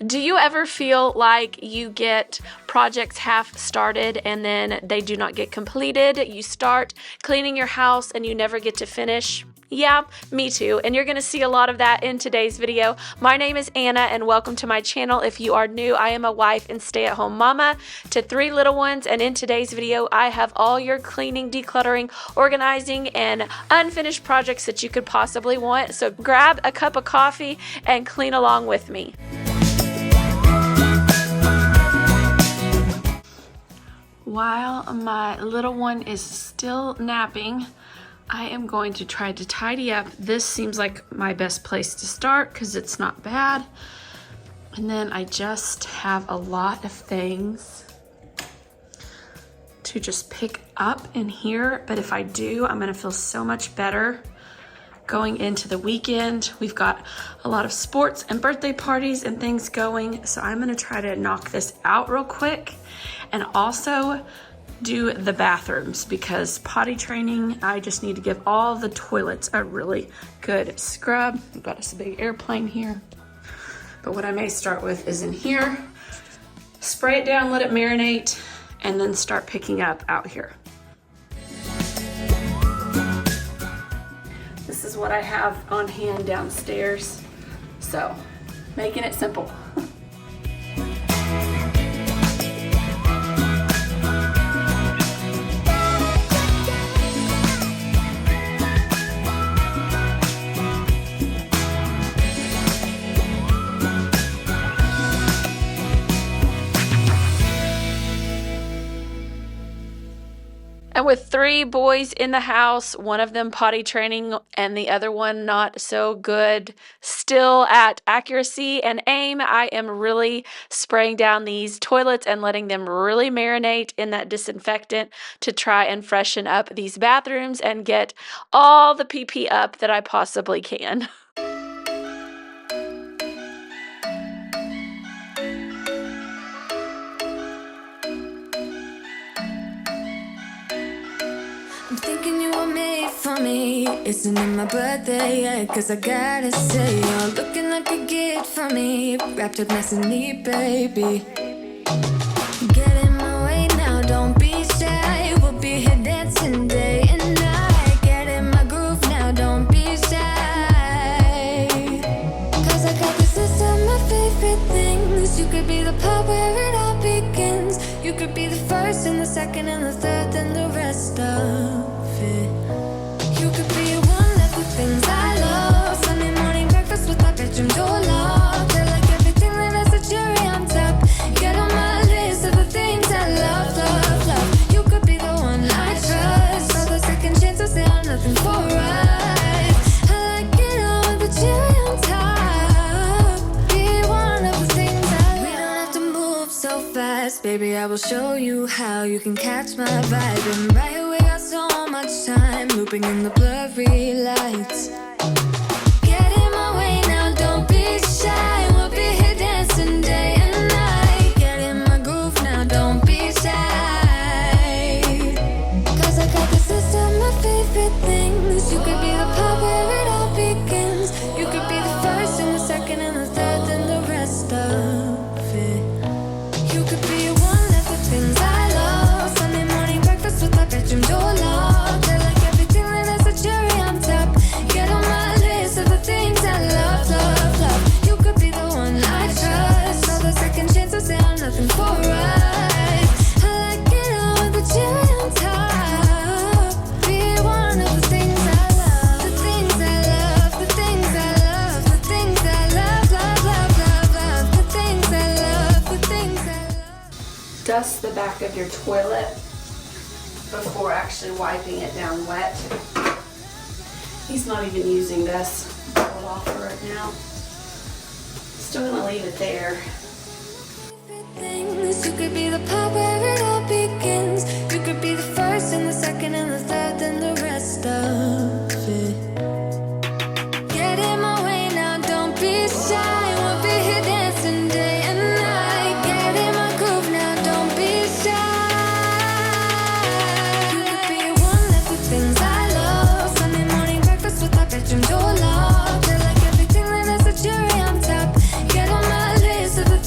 Do you ever feel like you get projects half started and then they do not get completed? You start cleaning your house and you never get to finish? Yeah, me too. And you're going to see a lot of that in today's video. My name is Anna and welcome to my channel. If you are new, I am a wife and stay-at-home mama to 3 little ones. And in today's video, I have all your cleaning, decluttering, organizing, and unfinished projects that you could possibly want. So grab a cup of coffee and clean along with me. While my little one is still napping, I am going to try to tidy up. This seems like my best place to start because it's not bad. And then I just have a lot of things to just pick up in here. But if I do, I'm gonna feel so much better going into the weekend. We've got a lot of sports and birthday parties and things going. So I'm gonna try to knock this out real quick and also do the bathrooms because potty training, I just need to give all the toilets a really good scrub. I've got this big airplane here. But what I may start with is in here, spray it down, let it marinate, and then start picking up out here. This is what I have on hand downstairs. So, making it simple. And with 3 boys in the house, one of them potty training and the other one not so good still at accuracy and aim, I am really spraying down these toilets and letting them really marinate in that disinfectant to try and freshen up these bathrooms and get all the pee up that I possibly can. I'm thinking you were made for me. Isn't it my birthday yet? Cause I gotta say, you're looking like a gift for me. Wrapped up nice and neat, baby. Get in my way now, don't be shy. We'll be here dancing day and night. Get in my groove now, don't be shy. Cause I got this list of my favorite things. You could be the part where it all begins. You could be the first and the second and the third and the rest of it. You could be one of the things I love. Sunday morning breakfast with our bedroom door locked. I like everything that has a cherry on top. Get on my list of the things I love, love, love. You could be the one I trust. All the second chances, they are nothing for us. I like it all with the cherry on top. Be one of the things I love. We don't have to move so fast, baby, I will show you how you can catch my vibe. And right here we got so much time, looping in the blurry lights. Get in my way now, don't be shy. We'll be here dancing day and night. Get in my groove now, don't be shy. Cause I got this list of my favorite things. You could be the part where it all begins. You could be the first and the second and the third and the rest of it. You could be one of the things I love. Sunday morning breakfast with our bedroom door locked. I like everything that has a cherry on top. Get on my list of the things I love, love, love. You could be the one I trust. All the second chances, they are nothing for us. I like it all with the cherry on top. Be one of the things I love. The things I love, the things I love, the things I love, love, love, love, love. The things I love, the things I love. Dust the back of your toilet before actually wiping it down wet. He's not even using this. Pull it off for it now. Still gonna leave it there. Things. You could be the part where it all begins. You could be the first and the second and the third and the rest of it. Get in my way now, don't be shy. We'll be here dancing day and night. Get in my groove now, don't be shy. You could be one of the things I love. Sunday morning breakfast with our bedroom door locked. I like everything that has a cherry on top. Get on my list of the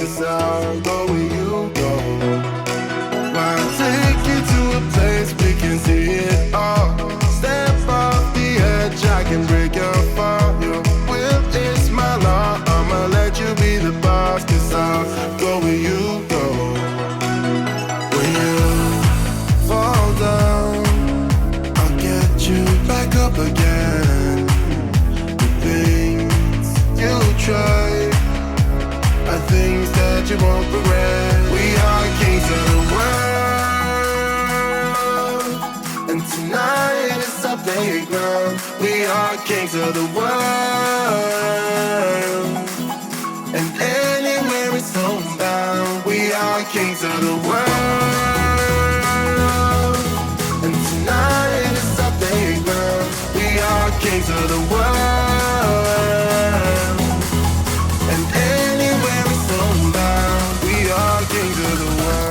cause I'll go where you go. I'll take you to a place we can see it all. Step off the edge, I can break your fall. Your will is my law. I'ma let you be the boss, cause I'll go where you go. When you fall down, I'll get you back up again. The things you try are things that you won't regret. We are kings of the world, and tonight is our playground. We are kings of the world, and anywhere it's homebound. We are kings of the world, and tonight is our playground. We are kings of the world, and anywhere it's homebound. We are kings of the world.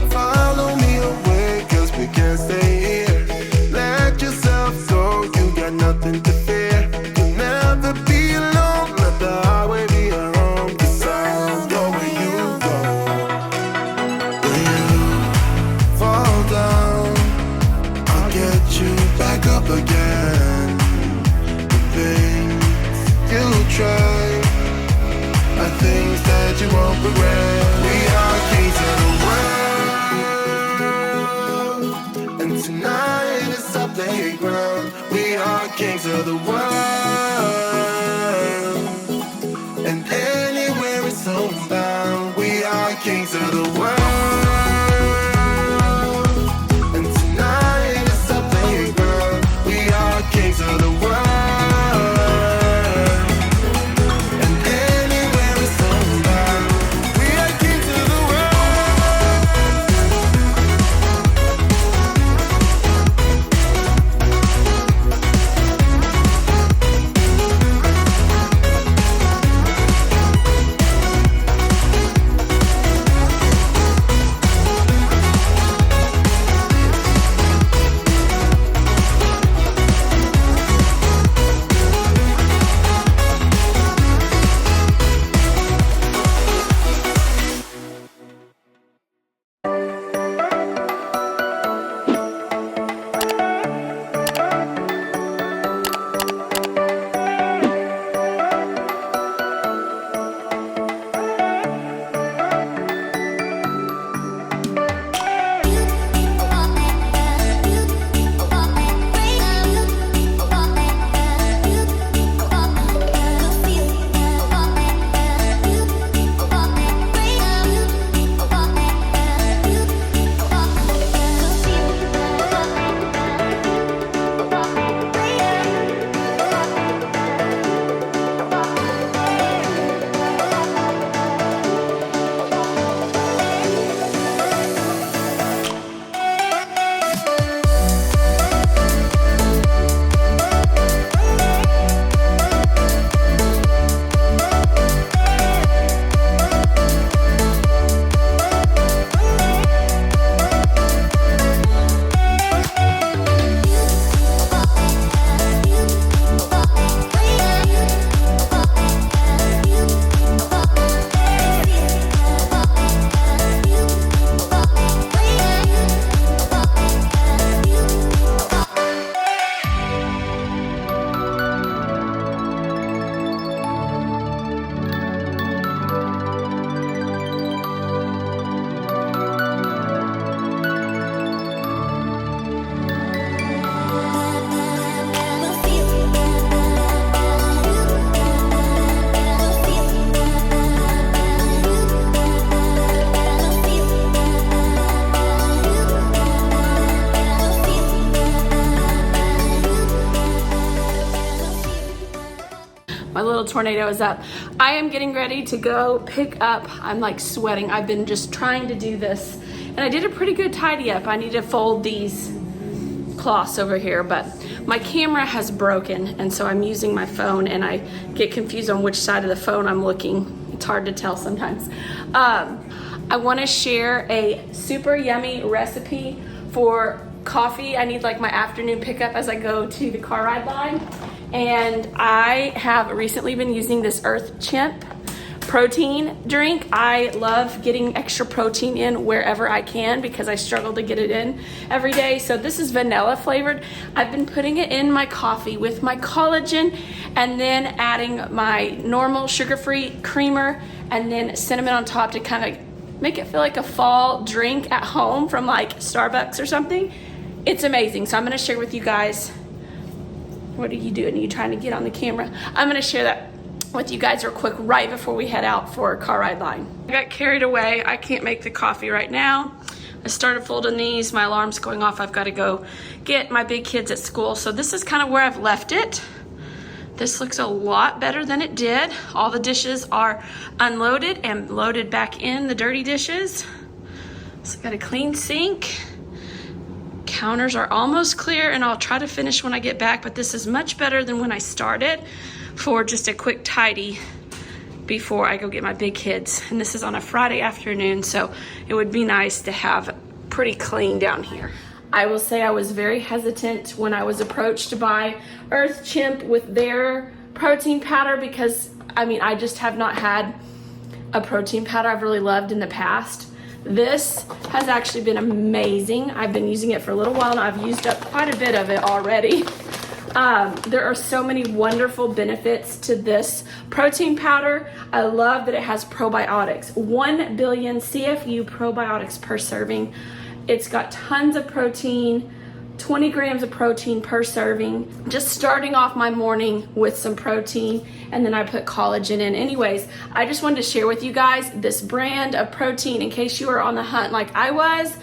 Follow me away, cause we can't stay here. Let yourself go, you got nothing to fear. You'll never be alone, let the highway be your home. Cause I'll go where you go. When you fall down, I'll get you back up again. The things you try are things that you won't regret. We are kings of the world, and tonight is our playground. We are kings of the world, and anywhere it's homebound. We are kings of the world, and tonight is our playground. We are kings of the world. My little tornado is up. I am getting ready to go pick up. I'm like sweating. I've been just trying to do this, and I did a pretty good tidy up. I need to fold these cloths over here, but my camera has broken, and so I'm using my phone, and I get confused on which side of the phone I'm looking. It's hard to tell sometimes. I want to share a super yummy recipe for coffee. I need like my afternoon pickup as I go to the car ride line. And I have recently been using this Earthchimp protein drink. I love getting extra protein in wherever I can because I struggle to get it in every day. So this is vanilla flavored. I've been putting it in my coffee with my collagen and then adding my normal sugar-free creamer and then cinnamon on top to kind of make it feel like a fall drink at home from like Starbucks or something. It's amazing. So I'm gonna share with you guys. What are you doing? Are you trying to get on the camera? I'm gonna share that with you guys real quick right before we head out for a car ride line. I got carried away. I can't make the coffee right now. I started folding these. My alarm's going off. I've got to go get my big kids at school. So this is kind of where I've left it. This looks a lot better than it did. All the dishes are unloaded and loaded back in the dirty dishes. So I got a clean sink. Counters are almost clear, and I'll try to finish when I get back, but this is much better than when I started for just a quick tidy before I go get my big kids. And this is on a Friday afternoon, so it would be nice to have pretty clean down here. I will say I was very hesitant when I was approached by Earthchimp with their protein powder because, I mean, I just have not had a protein powder I've really loved in the past. This has actually been amazing. I've been using it for a little while and I've used up quite a bit of it already. There are so many wonderful benefits to this protein powder. I love that it has probiotics. 1 billion CFU probiotics per serving. It's got tons of protein, 20 grams of protein per serving. Just starting off my morning with some protein, and then I put collagen in. Anyways, I just wanted to share with you guys this brand of protein in case you are on the hunt like I was.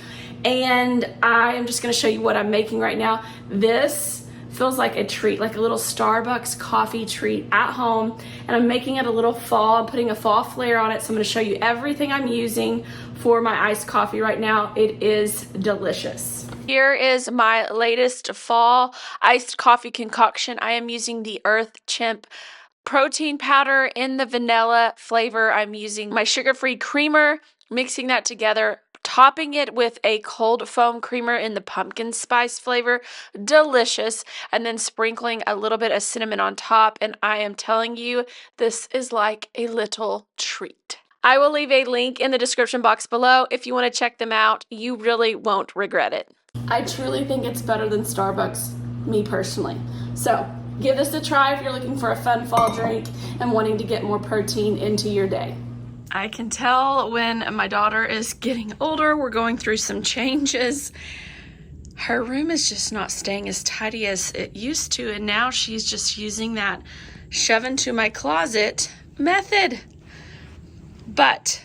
And I am just gonna show you what I'm making right now. This feels like a treat, like a little Starbucks coffee treat at home. And I'm making it a little fall. I'm putting a fall flair on it. So I'm gonna show you everything I'm using for my iced coffee right now. It is delicious. Here is my latest fall iced coffee concoction. I am using the Earthchimp protein powder in the vanilla flavor. I'm using my sugar-free creamer, mixing that together, topping it with a cold foam creamer in the pumpkin spice flavor. Delicious. And then sprinkling a little bit of cinnamon on top. And I am telling you, this is like a little treat. I will leave a link in the description box below if you want to check them out. You really won't regret it. I truly think it's better than Starbucks, me personally. So give this a try if you're looking for a fun fall drink and wanting to get more protein into your day. I can tell when my daughter is getting older, we're going through some changes. Her room is just not staying as tidy as it used to, and now she's just using that shove into my closet method. But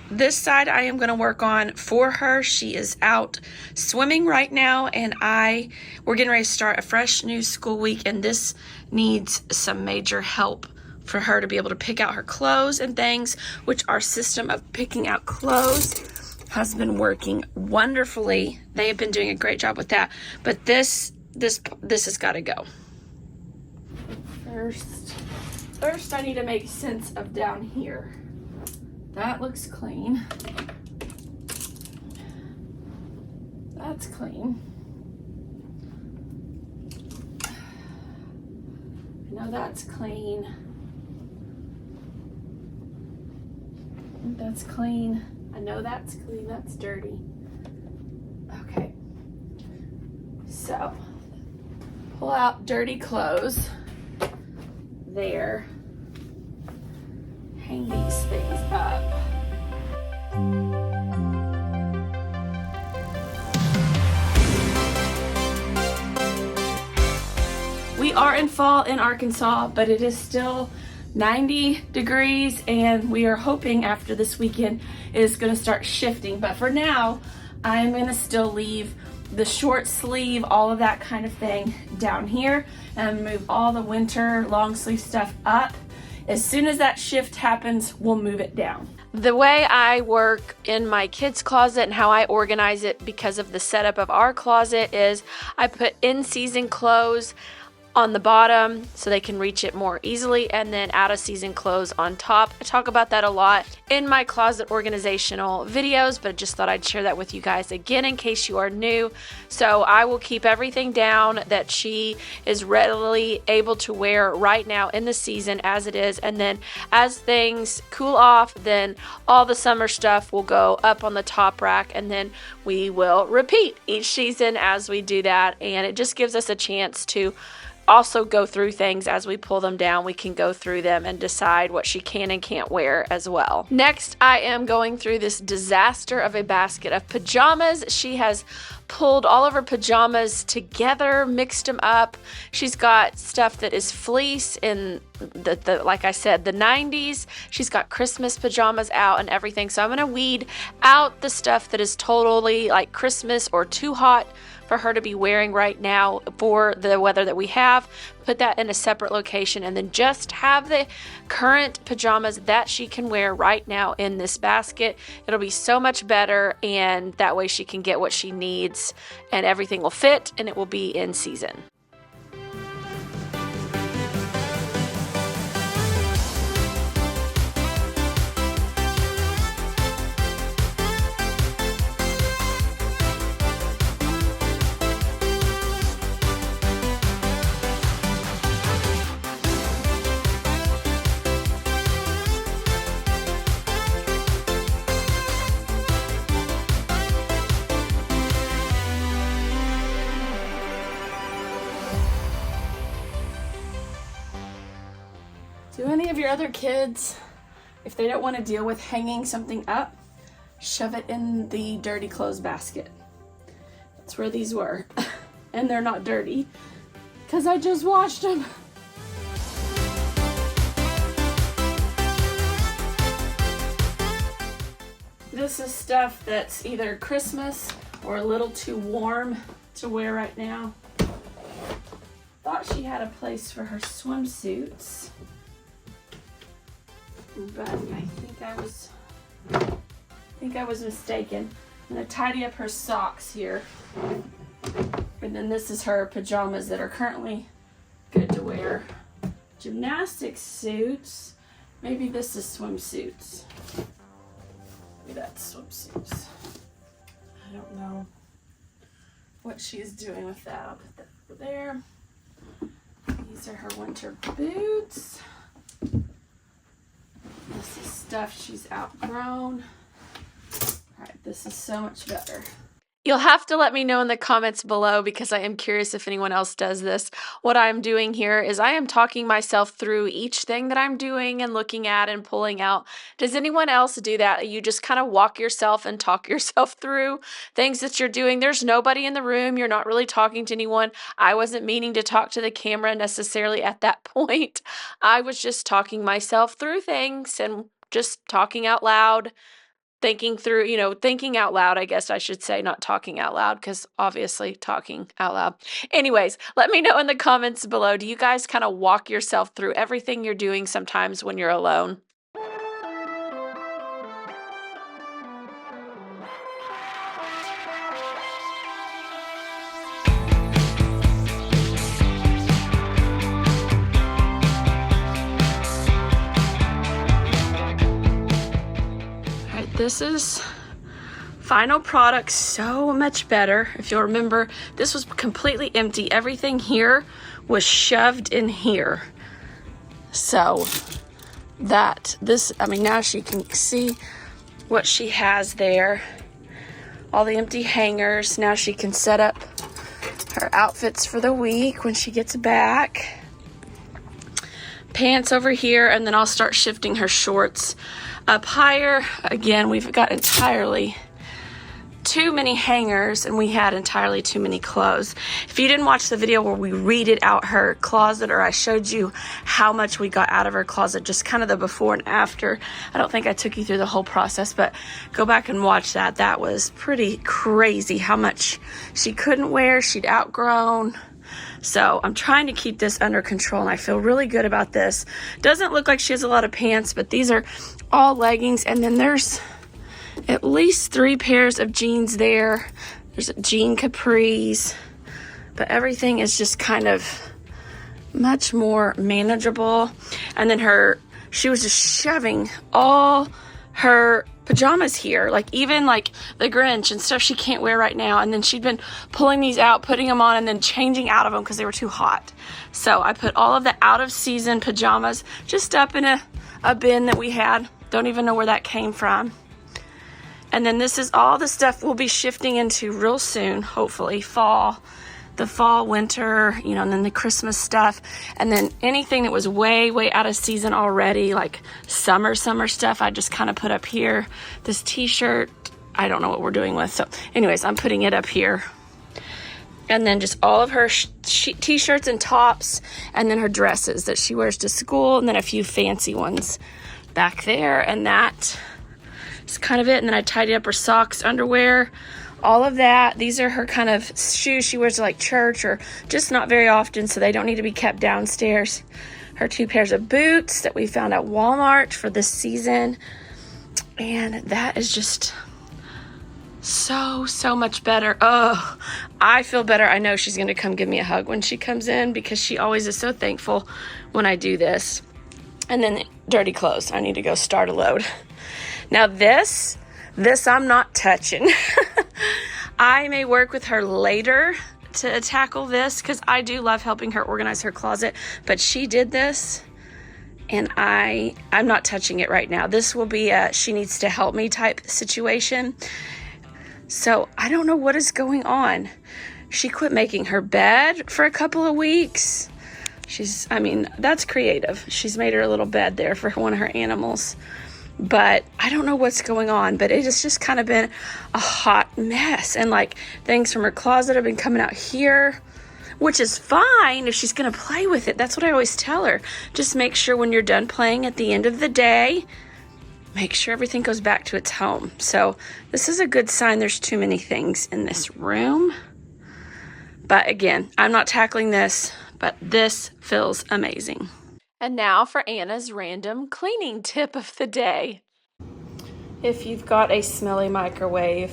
this side I am going to work on for her. She is out swimming right now, and we're getting ready to start a fresh new school week, and this needs some major help for her to be able to pick out her clothes and things, which our system of picking out clothes has been working wonderfully. They have been doing a great job with that, but this has got to go. First I need to make sense of down here. That looks clean. That's clean. I know that's clean. That's clean. I know that's clean. That's dirty. Okay. So, pull out dirty clothes. There. Hang these things up. We are in fall in Arkansas, but it is still 90 degrees, and we are hoping after this weekend it is going to start shifting. But for now, I'm going to still leave the short sleeve, all of that kind of thing down here, and move all the winter long sleeve stuff up. As soon as that shift happens, we'll move it down. The way I work in my kids' closet and how I organize it because of the setup of our closet is I put in-season clothes on the bottom so they can reach it more easily, and then out of season clothes on top. I talk about that a lot in my closet organizational videos, but just thought I'd share that with you guys again in case you are new. So I will keep everything down that she is readily able to wear right now in the season as it is, and then as things cool off, then all the summer stuff will go up on the top rack, and then we will repeat each season as we do that. And it just gives us a chance to also go through things as we pull them down. We can go through them and decide what she can and can't wear as well. Next, I am going through this disaster of a basket of pajamas. She has pulled all of her pajamas together, mixed them up. She's got stuff that is fleece in the like I said, the 90s. She's got Christmas pajamas out and everything. So I'm gonna weed out the stuff that is totally like Christmas or too hot for her to be wearing right now for the weather that we have, put that in a separate location, and then just have the current pajamas that she can wear right now in this basket. It'll be so much better, and that way she can get what she needs and everything will fit and it will be in season. Do any of your other kids, if they don't want to deal with hanging something up, shove it in the dirty clothes basket? That's where these were. And they're not dirty because I just washed them. This is stuff that's either Christmas or a little too warm to wear right now. Thought she had a place for her swimsuits, but I think I was mistaken. I'm gonna tidy up her socks here. And then this is her pajamas that are currently good to wear. Gymnastics suits. Maybe this is swimsuits. Maybe that's swimsuits. I don't know what she's doing with that. I'll put that over there. These are her winter boots. This is stuff she's outgrown. All right, this is so much better. You'll have to let me know in the comments below because I am curious if anyone else does this. What I'm doing here is I am talking myself through each thing that I'm doing and looking at and pulling out. Does anyone else do that? You just kind of walk yourself and talk yourself through things that you're doing. There's nobody in the room. You're not really talking to anyone. I wasn't meaning to talk to the camera necessarily at that point. I was just talking myself through things and just talking out loud. Thinking through, thinking out loud, I guess I should say, not talking out loud, because obviously talking out loud. Anyways, let me know in the comments below. Do you guys kind of walk yourself through everything you're doing sometimes when you're alone? This is final product, so much better. If you'll remember, this was completely empty. Everything here was shoved in here. So now she can see what she has there. All the empty hangers. Now she can set up her outfits for the week when she gets back. Pants over here, and then I'll start shifting her shorts up higher. Again, we've got entirely too many hangers and we had entirely too many clothes. If you didn't watch the video where we readed out her closet, or I showed you how much we got out of her closet, just kind of the before and after, I don't think I took you through the whole process, but go back and watch that. That was pretty crazy how much she couldn't wear, she'd outgrown. So I'm trying to keep this under control, and I feel really good about this. Doesn't look like she has a lot of pants, but these are all leggings, and then there's at least 3 pairs of jeans there. There's jean capris, but everything is just kind of much more manageable. And then she was just shoving all her pajamas here, like even like the Grinch and stuff she can't wear right now. And then she'd been pulling these out, putting them on, and then changing out of them because they were too hot. So I put all of the out of season pajamas just up in a bin that we had. Don't even know where that came from. And then this is all the stuff we'll be shifting into real soon, hopefully the fall, winter, and then the Christmas stuff. And then anything that was way, way out of season already, like summer stuff, I just kind of put up here. This t-shirt, I don't know what we're doing with. So anyways, I'm putting it up here. And then just all of her t-shirts and tops, and then her dresses that she wears to school, and then a few fancy ones back there. And that is kind of it. And then I tidied up her socks, underwear, all of that. These are her kind of shoes she wears to like church, or just not very often, so they don't need to be kept downstairs. Her 2 pairs of boots that we found at Walmart for this season. And that is just so much better. Oh, I feel better. I know she's going to come give me a hug when she comes in, because she always is so thankful when I do this. And then dirty clothes. I need to go start a load. Now this I'm not touching. I may work with her later to tackle this, because I do love helping her organize her closet, but she did this and I'm not touching it right now. This will be a she needs to help me type situation. So I don't know what is going on. She quit making her bed for a couple of weeks. That's creative. She's made her a little bed there for one of her animals. But I don't know what's going on, but it has just kind of been a hot mess. And like things from her closet have been coming out here, which is fine if she's going to play with it. That's what I always tell her. Just make sure when you're done playing at the end of the day, make sure everything goes back to its home. So this is a good sign there's too many things in this room. But again, I'm not tackling this, but this feels amazing. And now for Anna's random cleaning tip of the day. If you've got a smelly microwave,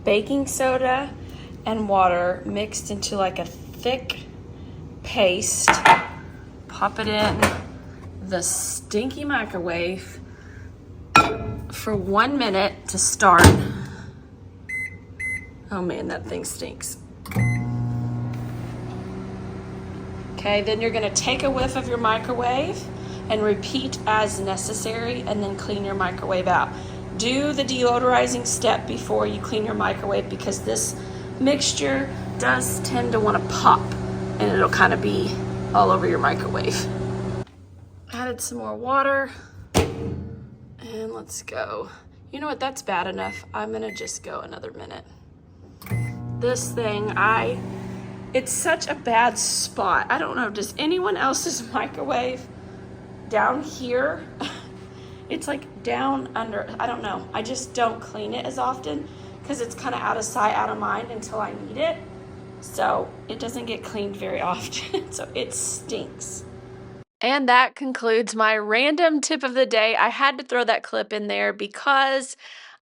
baking soda and water mixed into like a thick paste, pop it in the stinky microwave for 1 minute to start. Oh man, that thing stinks. Okay, then you're gonna take a whiff of your microwave and repeat as necessary, and then clean your microwave out. Do the deodorizing step before you clean your microwave, because this mixture does tend to wanna pop and it'll kind of be all over your microwave. Added some more water, and let's go. You know what, that's bad enough. I'm gonna just go another minute. This thing, it's such a bad spot. I don't know, does anyone else's microwave down here? It's like down under, I don't know. I just don't clean it as often because it's kind of out of sight, out of mind until I need it. So it doesn't get cleaned very often, so it stinks. And that concludes my random tip of the day. I had to throw that clip in there because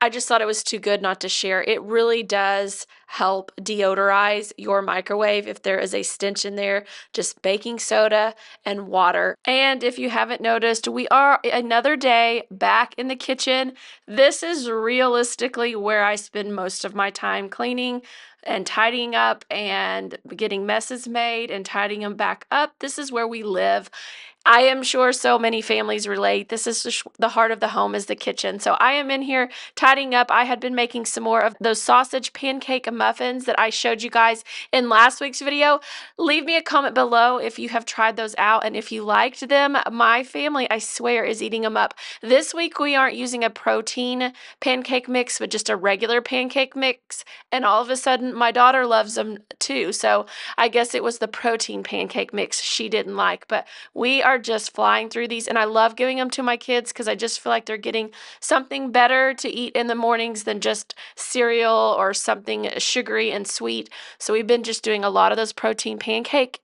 I just thought it was too good not to share. It really does help deodorize your microwave if there is a stench in there. Just baking soda and water. And if you haven't noticed, we are another day back in the kitchen. This is realistically where I spend most of my time cleaning and tidying up and getting messes made and tidying them back up. This is where we live. I am sure so many families relate. This is the heart of the home is the kitchen. So I am in here tidying up. I had been making some more of those sausage pancake muffins that I showed you guys in last week's video. Leave me a comment below if you have tried those out and if you liked them. My family, I swear, is eating them up. This week we aren't using a protein pancake mix, but just a regular pancake mix. And all of a sudden my daughter loves them too. So I guess it was the protein pancake mix she didn't like, but we are just flying through these, and I love giving them to my kids because I just feel like they're getting something better to eat in the mornings than just cereal or something sugary and sweet. So we've been just doing a lot of those protein pancake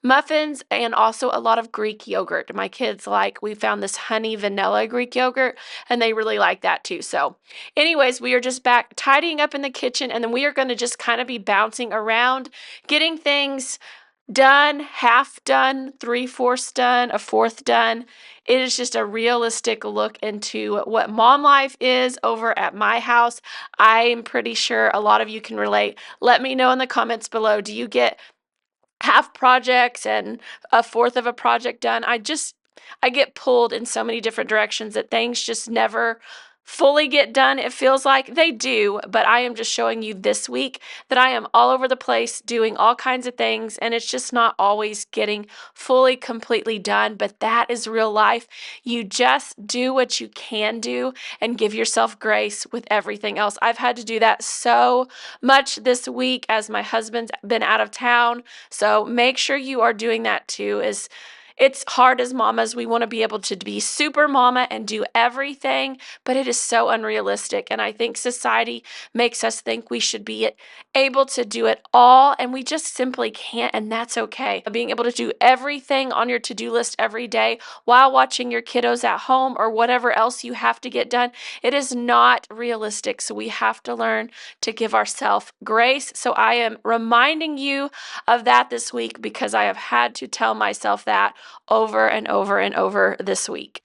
muffins and also a lot of Greek yogurt. My kids we found this honey vanilla Greek yogurt, and they really like that too. So anyways, we are just back tidying up in the kitchen, and then we are going to just kind of be bouncing around, getting things done, half done, 3/4 done, a fourth done. It is just a realistic look into what mom life is over at my house. I'm pretty sure a lot of you can relate. Let me know in the comments below. Do you get half projects and a fourth of a project done? I get pulled in so many different directions that things just never fully get done. It feels like they do, but I am just showing you this week that I am all over the place doing all kinds of things, and it's just not always getting fully completely done. But that is real life. You just do what you can do and give yourself grace with everything else. I've had to do that so much this week as my husband's been out of town, so make sure you are doing that too. It's hard as mamas. We want to be able to be super mama and do everything, but it is so unrealistic. And I think society makes us think we should be able to do it all, and we just simply can't, and that's okay. Being able to do everything on your to-do list every day while watching your kiddos at home or whatever else you have to get done, it is not realistic. So we have to learn to give ourselves grace. So I am reminding you of that this week because I have had to tell myself that over and over and over this week.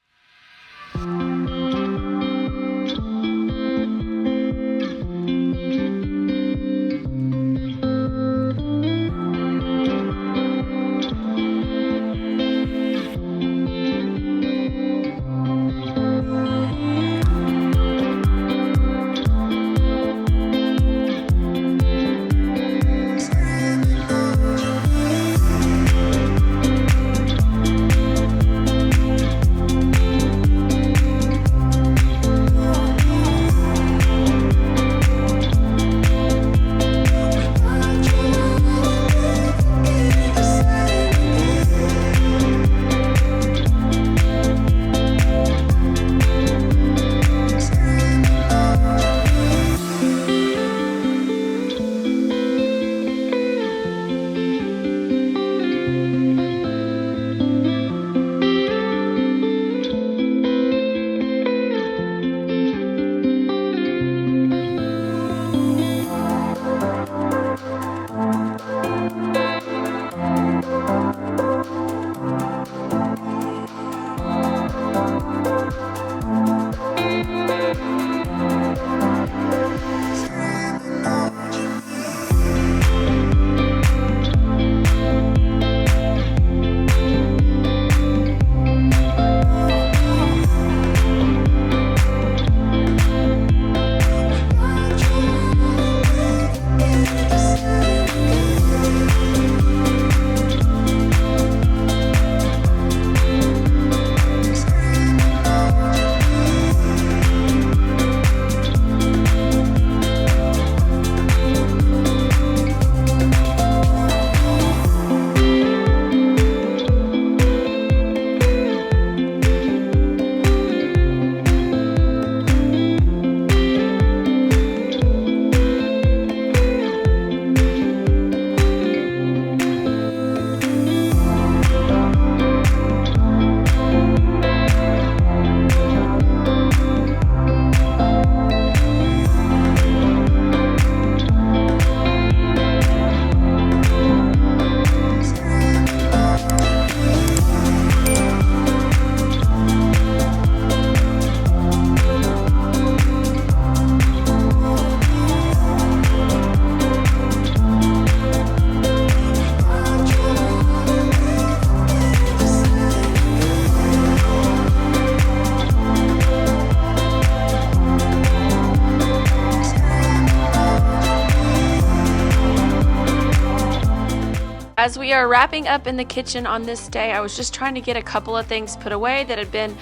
As we are wrapping up in the kitchen on this day, I was just trying to get a couple of things put away that had been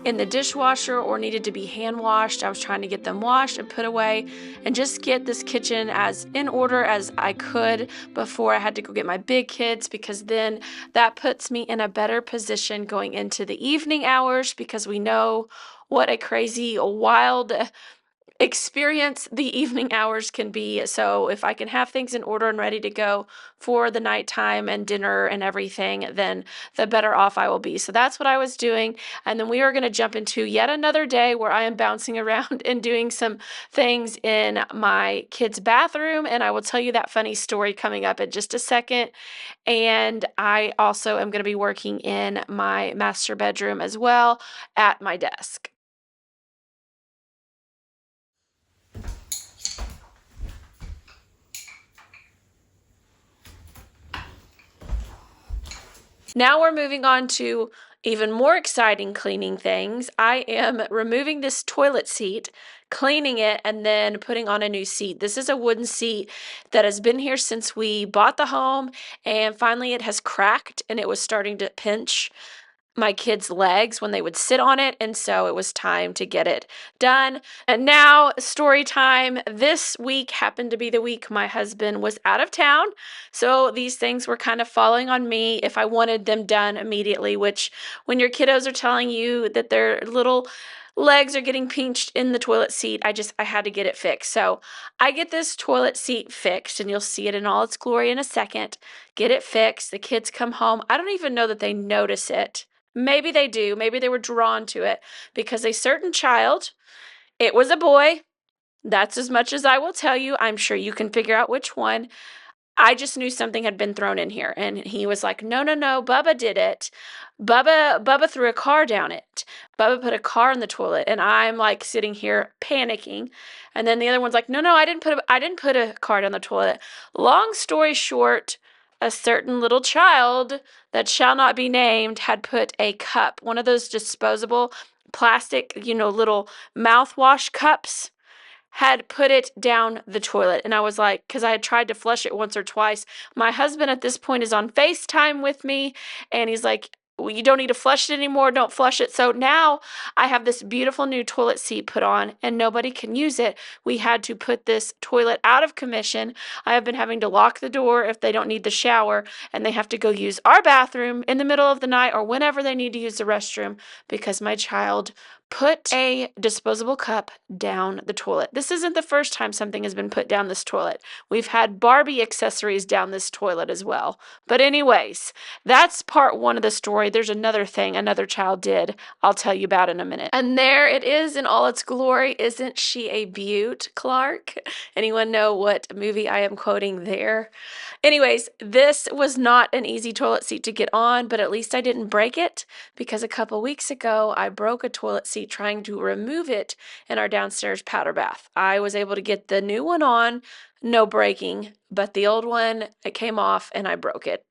in the dishwasher or needed to be hand washed. I was trying to get them washed and put away and just get this kitchen as in order as I could before I had to go get my big kids, because then that puts me in a better position going into the evening hours, because we know what a crazy, wild experience the evening hours can be. So if I can have things in order and ready to go for the nighttime and dinner and everything, then the better off I will be. So that's what I was doing. And then we are going to jump into yet another day where I am bouncing around and doing some things in my kids' bathroom. And I will tell you that funny story coming up in just a second. And I also am going to be working in my master bedroom as well at my desk. Now we're moving on to even more exciting cleaning things. I am removing this toilet seat, cleaning it, and then putting on a new seat. This is a wooden seat that has been here since we bought the home, and finally it has cracked and it was starting to pinch my kids' legs when they would sit on it, and so it was time to get it done. And now, story time. This week happened to be the week my husband was out of town, so these things were kind of falling on me if I wanted them done immediately, which when your kiddos are telling you that their little legs are getting pinched in the toilet seat, I had to get it fixed. So I get this toilet seat fixed, and you'll see it in all its glory in a second. Get it fixed. The kids come home. I don't even know that they notice it. Maybe they do. Maybe they were drawn to it because a certain child, it was a boy. That's as much as I will tell you. I'm sure you can figure out which one. I just knew something had been thrown in here, and he was like, no, Bubba did it. Bubba threw a car down it. Bubba put a car in the toilet, and I'm like sitting here panicking. And then the other one's like, no, I didn't put a car down the toilet. Long story short, a certain little child that shall not be named had put a cup, one of those disposable plastic, little mouthwash cups, had put it down the toilet. And I was like, because I had tried to flush it once or twice. My husband at this point is on FaceTime with me, and he's like, well, you don't need to flush it anymore. Don't flush it. So now I have this beautiful new toilet seat put on, and nobody can use it. We had to put this toilet out of commission. I have been having to lock the door if they don't need the shower, and they have to go use our bathroom in the middle of the night or whenever they need to use the restroom because my child put a disposable cup down the toilet. This isn't the first time something has been put down this toilet. We've had Barbie accessories down this toilet as well. But anyways, that's part one of the story. There's another thing another child did I'll tell you about in a minute. And there it is in all its glory. Isn't she a beaut, Clark? Anyone know what movie I am quoting there? Anyways, this was not an easy toilet seat to get on, but at least I didn't break it, because a couple weeks ago I broke a toilet seat trying to remove it in our downstairs powder bath. I was able to get the new one on, no breaking, but the old one, it came off and I broke it.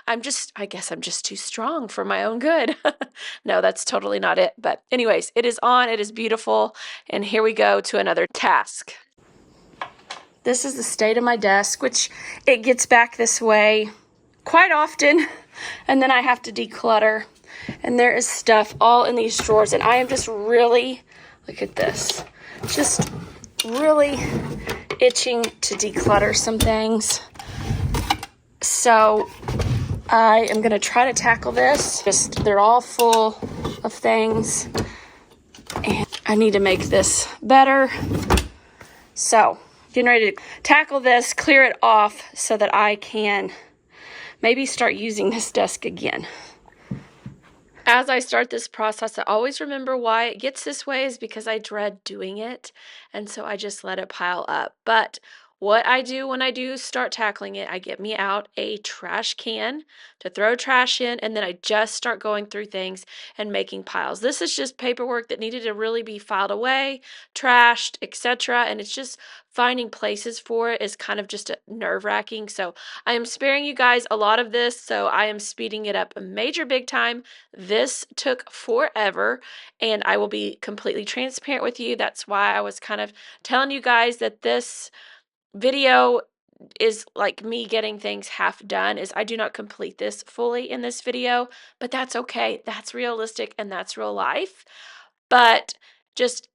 I guess I'm just too strong for my own good. No, that's totally not it. But anyways, it is on, it is beautiful, and here we go to another task. This is the state of my desk, which it gets back this way quite often, and then I have to declutter, and there is stuff all in these drawers, and I am just really, look at this, just really itching to declutter some things. So I am going to try to tackle this. They're all full of things, and I need to make this better. So getting ready to tackle this, clear it off so that I can maybe start using this desk again. As I start this process, I always remember why it gets this way is because I dread doing it, and so I just let it pile up. But what I do when I do start tackling it, I get me out a trash can to throw trash in, and then I just start going through things and making piles. This is just paperwork that needed to really be filed away, trashed, etc., and it's just finding places for it is kind of just nerve-wracking. So I am sparing you guys a lot of this, so I am speeding it up major big time. This took forever, and I will be completely transparent with you. That's why I was kind of telling you guys that this video is like me getting things half done is I do not complete this fully in this video, but that's okay. That's realistic and that's real life. But just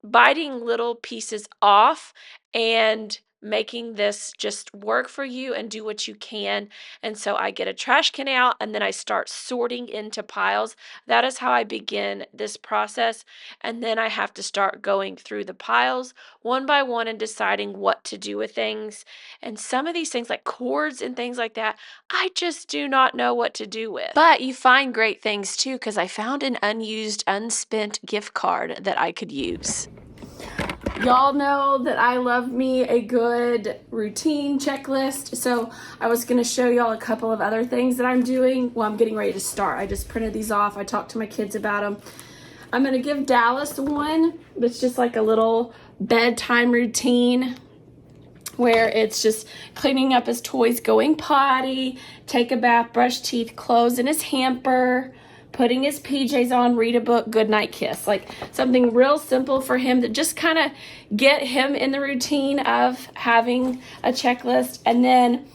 biting little pieces off and making this just work for you and do what you can. And so I get a trash can out and then I start sorting into piles. That is how I begin this process. And then I have to start going through the piles one by one and deciding what to do with things. And some of these things like cords and things like that, I just do not know what to do with. But you find great things too, because I found an unused, unspent gift card that I could use. Y'all know that I love me a good routine checklist, so I was going to show y'all a couple of other things that I'm doing. Well, I'm getting ready to start. I just printed these off. I talked to my kids about them. I'm going to give Dallas one that's just like a little bedtime routine where it's just cleaning up his toys, going potty, take a bath, brush teeth, clothes in his hamper, putting his PJs on, read a book, goodnight kiss. Like something real simple for him to just kind of get him in the routine of having a checklist. And then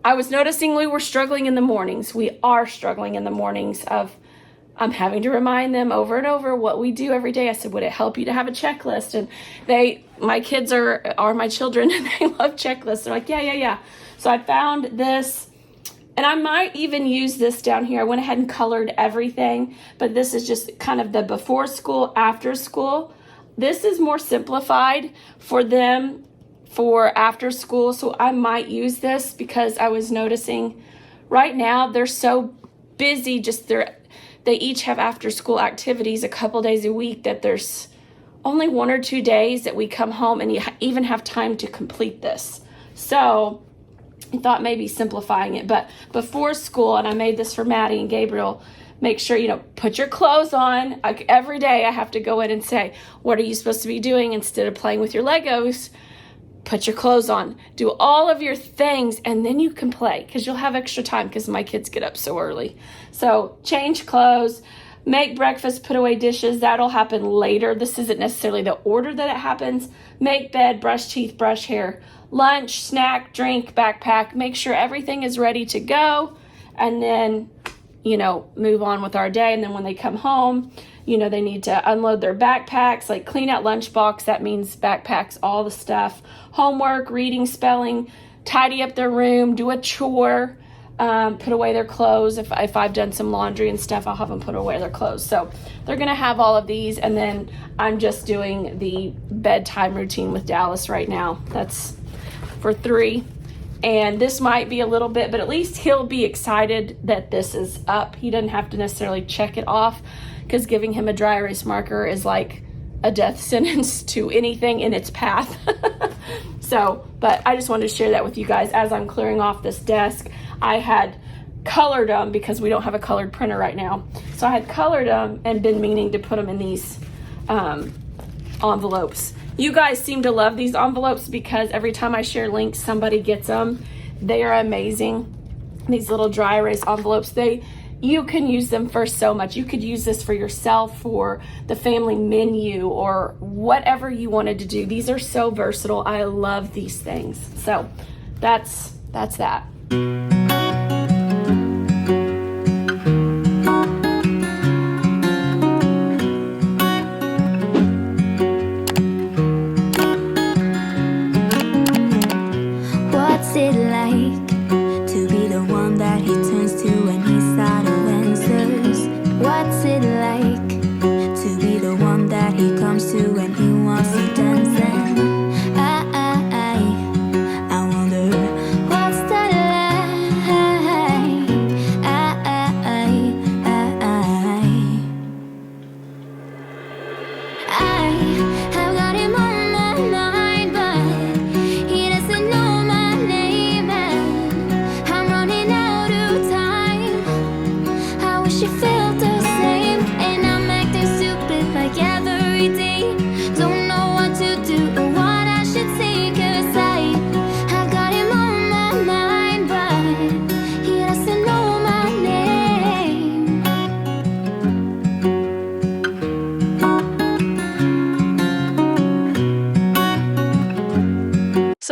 I was noticing we were struggling in the mornings. We are struggling in the mornings of I'm having to remind them over and over what we do every day. I said, would it help you to have a checklist? And my kids are my children and they love checklists. They're like, yeah. So I found this. And I might even use this down here. I went ahead and colored everything, but this is just kind of the before school, after school. This is more simplified for them for after school. So I might use this because I was noticing right now they're so busy. They each have after school activities a couple days a week that there's only 1 or 2 days that we come home and you even have time to complete this. So I thought maybe simplifying it, but before school, and I made this for Maddie and Gabriel, make sure, put your clothes on. Like every day I have to go in and say, what are you supposed to be doing instead of playing with your Legos? Put your clothes on, do all of your things, and then you can play because you'll have extra time because my kids get up so early. So change clothes, make breakfast, put away dishes. That'll happen later. This isn't necessarily the order that it happens. Make bed, brush teeth, brush hair. Lunch, snack, drink, backpack, make sure everything is ready to go, and then, move on with our day. And then when they come home, they need to unload their backpacks, like clean out lunchbox. That means backpacks, all the stuff, homework, reading, spelling, tidy up their room, do a chore, put away their clothes. If I've done some laundry and stuff, I'll have them put away their clothes. So they're going to have all of these. And then I'm just doing the bedtime routine with Dallas right now. That's for 3, and this might be a little bit, but at least he'll be excited that this is up. He doesn't have to necessarily check it off because giving him a dry erase marker is like a death sentence to anything in its path. So, but I just wanted to share that with you guys. As I'm clearing off this desk, I had colored them because we don't have a colored printer right now. So I had colored them and been meaning to put them in these envelopes. You guys seem to love these envelopes because every time I share links, somebody gets them. They are amazing. These little dry erase envelopes, you can use them for so much. You could use this for yourself, for the family menu, or whatever you wanted to do. These are so versatile. I love these things. So that's that. What's it like to be the one that he turns to when he's out of answers? What's it like to be the one that he comes to when he wants to dance? And I wonder what's that like?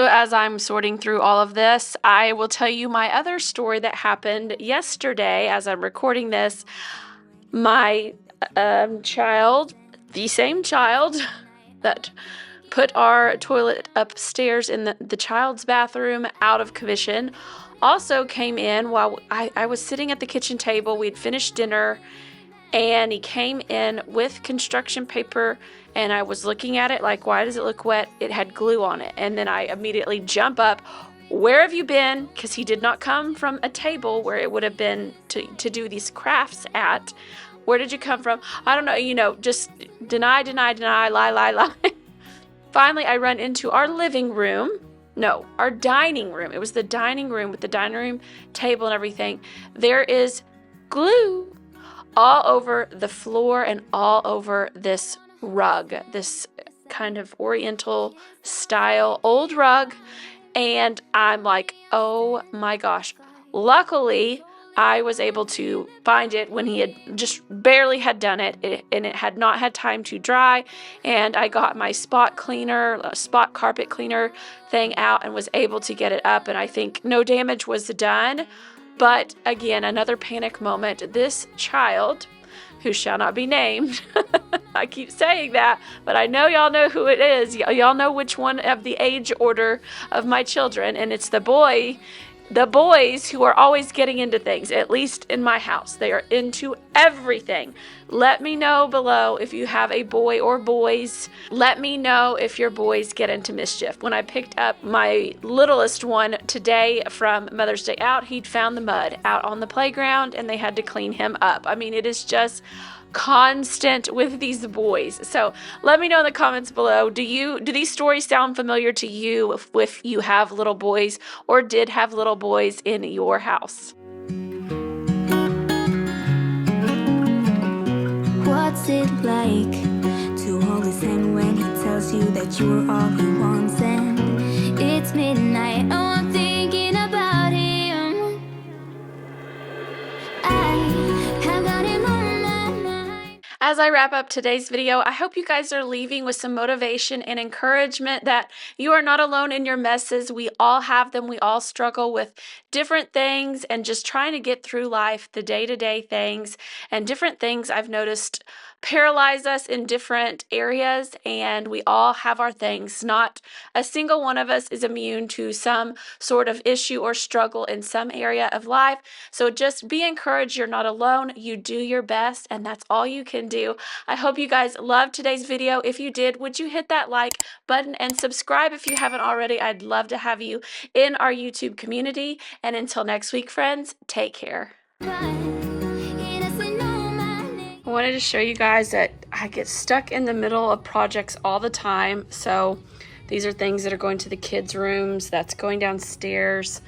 Also, as I'm sorting through all of this, I will tell you my other story that happened yesterday as I'm recording this. My child, the same child that put our toilet upstairs in the child's bathroom out of commission, also came in while I was sitting at the kitchen table. We'd finished dinner, and he came in with construction paper, and I was looking at it like, why does it look wet? It had glue on it. And then I immediately jump up, where have you been? Because he did not come from a table where it would have been to do these crafts at. Where did you come from? I don't know, just deny, lie. Finally, I run into our living room. No, our dining room. It was the dining room with the dining room table and everything. There is glue all over the floor and all over this rug, this kind of oriental style old rug. And I'm like, oh my gosh. Luckily, I was able to find it when he had just barely had done it, and it had not had time to dry. And I got my spot carpet cleaner thing out and was able to get it up. And I think no damage was done. But again, another panic moment. This child, who shall not be named, I keep saying that, but I know y'all know who it is. Y'all know which one of the age order of my children, and it's the boys who are always getting into things, at least in my house. They are into everything. Let me know below if you have a boy or boys. Let me know if your boys get into mischief. When I picked up my littlest one today from Mother's Day out, he'd found the mud out on the playground and they had to clean him up. I mean, it is just constant with these boys. So let me know in the comments below, do these stories sound familiar to you if you have little boys or did have little boys in your house? What's it like to hold his hand when he tells you that you are all he wants? And it's midnight, oh, I'm thinking about him. I have got him on my mind. As I wrap up today's video, I hope you guys are leaving with some motivation and encouragement that you are not alone in your messes. We all have them. We all struggle with different things and just trying to get through life, the day-to-day things, and different things I've noticed paralyze us in different areas, and we all have our things. Not a single one of us is immune to some sort of issue or struggle in some area of life. So just be encouraged. You're not alone. You do your best, and that's all you can do. I hope you guys loved today's video. If you did, would you hit that like button and subscribe if you haven't already? I'd love to have you in our YouTube community. And until next week, friends, take care. I wanted to show you guys that I get stuck in the middle of projects all the time. So these are things that are going to the kids' rooms. That's going downstairs.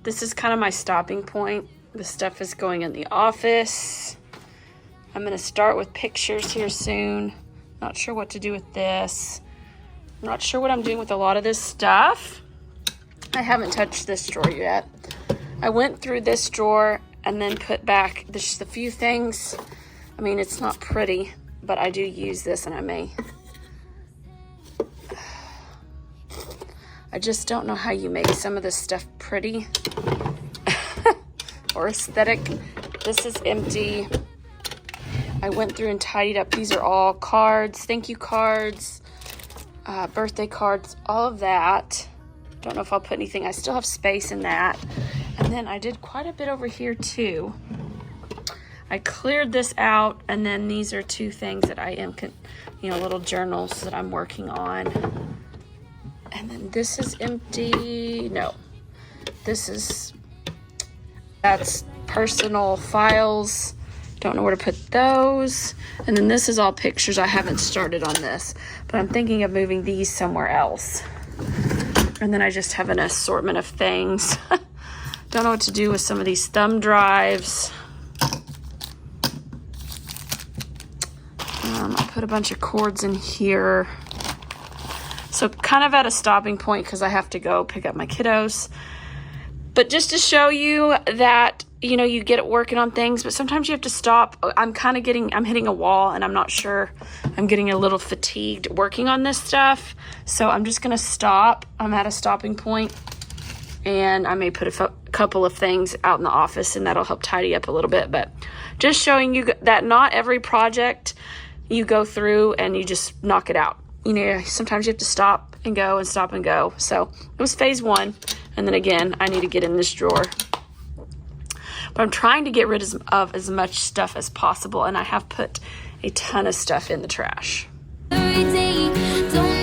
This is kind of my stopping point. This stuff is going in the office. I'm going to start with pictures here soon. Not sure what to do with this. I'm not sure what I'm doing with a lot of this stuff. I haven't touched this drawer yet. I went through this drawer and then put back just a few things. I mean, it's not pretty, but I do use this, and I just don't know how you make some of this stuff pretty or aesthetic. This is empty. I went through and tidied up. These are all cards, thank you cards, birthday cards, all of that. Don't know if I'll put anything. I still have space in that. And then I did quite a bit over here too. I cleared this out, and then these are two things that I am, little journals that I'm working on. And then this is empty. No, that's personal files. Don't know where to put those. And then this is all pictures. I haven't started on this, but I'm thinking of moving these somewhere else. And then I just have an assortment of things. Don't know what to do with some of these thumb drives. I put a bunch of cords in here. So kind of at a stopping point because I have to go pick up my kiddos. But just to show you that, you know, you get it working on things, but sometimes you have to stop. I'm hitting a wall, and I'm not sure. I'm getting a little fatigued working on this stuff. So I'm just going to stop. I'm at a stopping point, and I may put a couple of things out in the office, and that'll help tidy up a little bit. But just showing you that not every project you go through and you just knock it out. You know, sometimes you have to stop and go and stop and go. So it was phase 1. And then again, I need to get in this drawer. But I'm trying to get rid of as much stuff as possible. And I have put a ton of stuff in the trash. Every day, don't